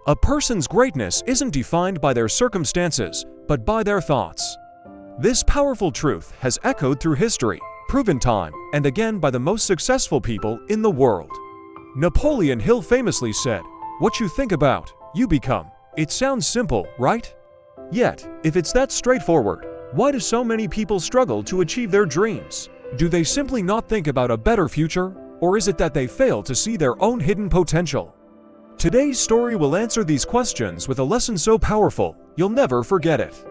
A person's greatness isn't defined by their circumstances, but by their thoughts. This powerful truth has echoed through history, proven time and again by the most successful people in the world. Napoleon Hill famously said, "What you think about, you become." It sounds simple, right? Yet, if it's that straightforward, why do so many people struggle to achieve their dreams? Do they simply not think about a better future, or is it that they fail to see their own hidden potential? Today's story will answer these questions with a lesson so powerful, you'll never forget it.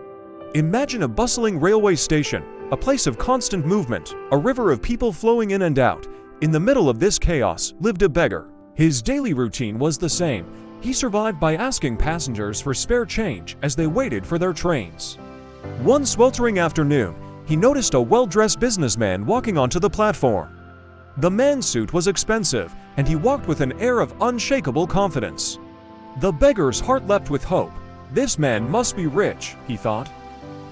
Imagine a bustling railway station, a place of constant movement, a river of people flowing in and out. In the middle of this chaos lived a beggar. His daily routine was the same. He survived by asking passengers for spare change as they waited for their trains. One sweltering afternoon, he noticed a well-dressed businessman walking onto the platform. The man's suit was expensive, and he walked with an air of unshakable confidence. The beggar's heart leapt with hope. This man must be rich, he thought.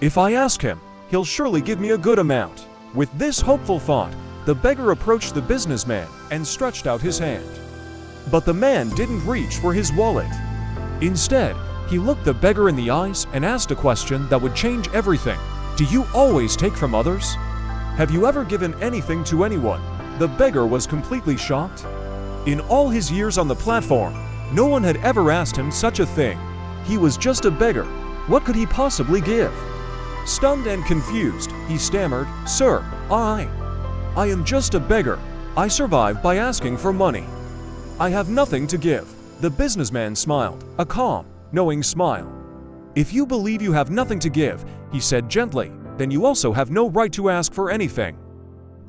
If I ask him, he'll surely give me a good amount. With this hopeful thought, the beggar approached the businessman and stretched out his hand. But the man didn't reach for his wallet. Instead, he looked the beggar in the eyes and asked a question that would change everything. Do you always take from others? Have you ever given anything to anyone? The beggar was completely shocked. In all his years on the platform, no one had ever asked him such a thing. He was just a beggar. What could he possibly give? Stunned and confused, he stammered, "Sir, I am just a beggar. I survive by asking for money. I have nothing to give." The businessman smiled, a calm, knowing smile. "If you believe you have nothing to give," he said gently, "then you also have no right to ask for anything.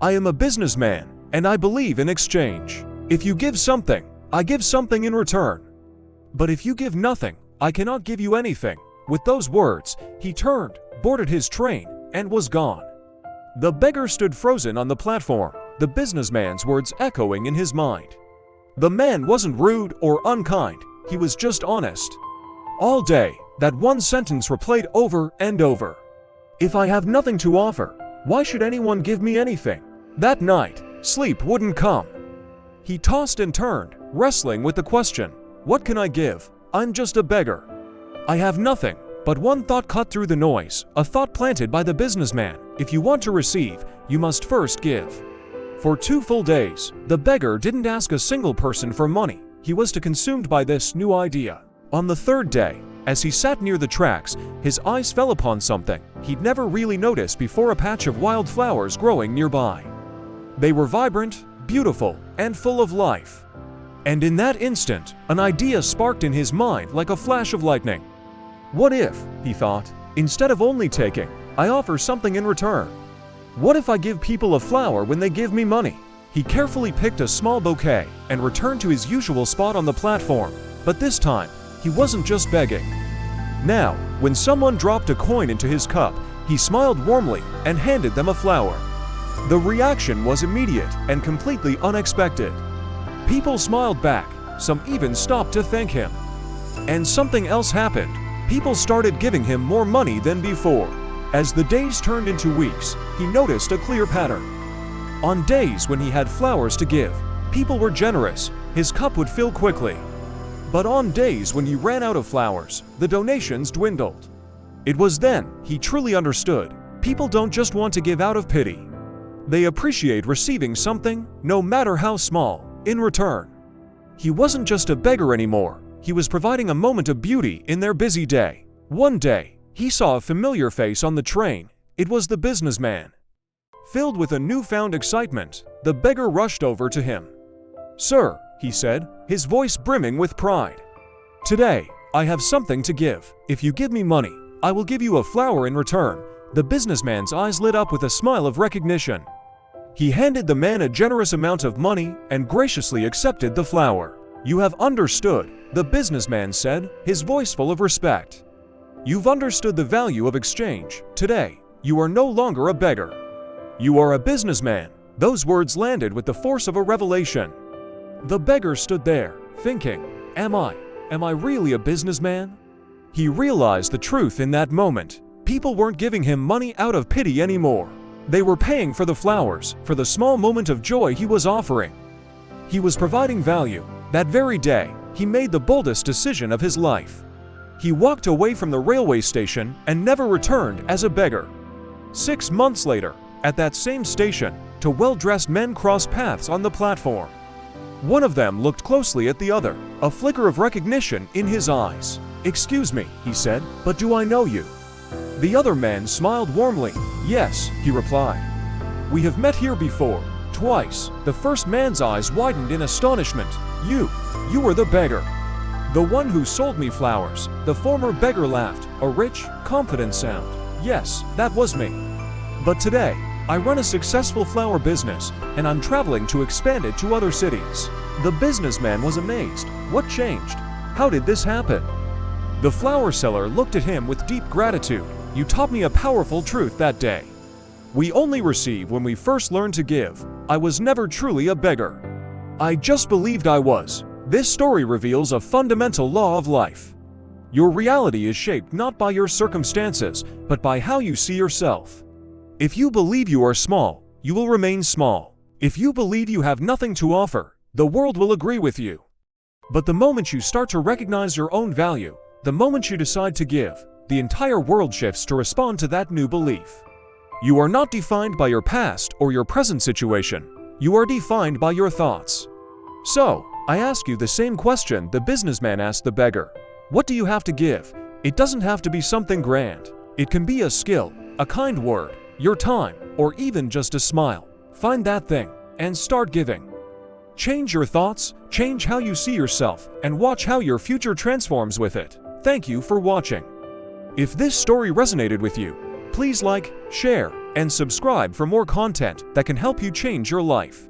I am a businessman, and I believe in exchange. If you give something, I give something in return. But if you give nothing, I cannot give you anything." With those words, he turned, boarded his train, and was gone. The beggar stood frozen on the platform, the businessman's words echoing in his mind. The man wasn't rude or unkind, he was just honest. All day, that one sentence replayed over and over. If I have nothing to offer, why should anyone give me anything? That night, sleep wouldn't come. He tossed and turned, wrestling with the question, what can I give? I'm just a beggar. I have nothing. But one thought cut through the noise, a thought planted by the businessman. If you want to receive, you must first give. For 2 full days, the beggar didn't ask a single person for money. He was consumed by this new idea. On the 3rd day, as he sat near the tracks, his eyes fell upon something he'd never really noticed before, a patch of wild flowers growing nearby. They were vibrant, beautiful, and full of life. And in that instant, an idea sparked in his mind like a flash of lightning. What if, he thought, instead of only taking, I offer something in return? What if I give people a flower when they give me money? He carefully picked a small bouquet and returned to his usual spot on the platform. But this time, he wasn't just begging. Now, when someone dropped a coin into his cup, he smiled warmly and handed them a flower. The reaction was immediate and completely unexpected. People smiled back, some even stopped to thank him. And something else happened. People started giving him more money than before. As the days turned into weeks, he noticed a clear pattern. On days when he had flowers to give, people were generous, his cup would fill quickly. But on days when he ran out of flowers, the donations dwindled. It was then he truly understood, people don't just want to give out of pity. They appreciate receiving something, no matter how small, in return. He wasn't just a beggar anymore. He was providing a moment of beauty in their busy day. One day, he saw a familiar face on the train. It was the businessman. Filled with a newfound excitement, the beggar rushed over to him. "Sir," he said, his voice brimming with pride. "Today, I have something to give. If you give me money, I will give you a flower in return." The businessman's eyes lit up with a smile of recognition. He handed the man a generous amount of money and graciously accepted the flower. "You have understood," the businessman said, his voice full of respect. "You've understood the value of exchange. Today, you are no longer a beggar. You are a businessman." Those words landed with the force of a revelation. The beggar stood there, thinking, Am I really a businessman? He realized the truth in that moment. People weren't giving him money out of pity anymore. They were paying for the flowers, for the small moment of joy he was offering. He was providing value. That very day, he made the boldest decision of his life. He walked away from the railway station and never returned as a beggar. 6 months later, at that same station, two well-dressed men crossed paths on the platform. One of them looked closely at the other, a flicker of recognition in his eyes. "Excuse me," he said, "but do I know you?" The other man smiled warmly. "Yes," he replied. "We have met here before, twice." The first man's eyes widened in astonishment. You were the beggar. "The one who sold me flowers," the former beggar laughed, a rich, confident sound. "Yes, that was me. But today, I run a successful flower business, and I'm traveling to expand it to other cities." The businessman was amazed. What changed? How did this happen? The flower seller looked at him with deep gratitude. "You taught me a powerful truth that day. We only receive when we first learn to give. I was never truly a beggar. I just believed I was." This story reveals a fundamental law of life. Your reality is shaped not by your circumstances, but by how you see yourself. If you believe you are small, you will remain small. If you believe you have nothing to offer, the world will agree with you. But the moment you start to recognize your own value, the moment you decide to give, the entire world shifts to respond to that new belief. You are not defined by your past or your present situation. You are defined by your thoughts. So, I ask you the same question the businessman asked the beggar. What do you have to give? It doesn't have to be something grand. It can be a skill, a kind word, your time, or even just a smile. Find that thing and start giving. Change your thoughts, change how you see yourself, and watch how your future transforms with it. Thank you for watching. If this story resonated with you, please like, share, and subscribe for more content that can help you change your life.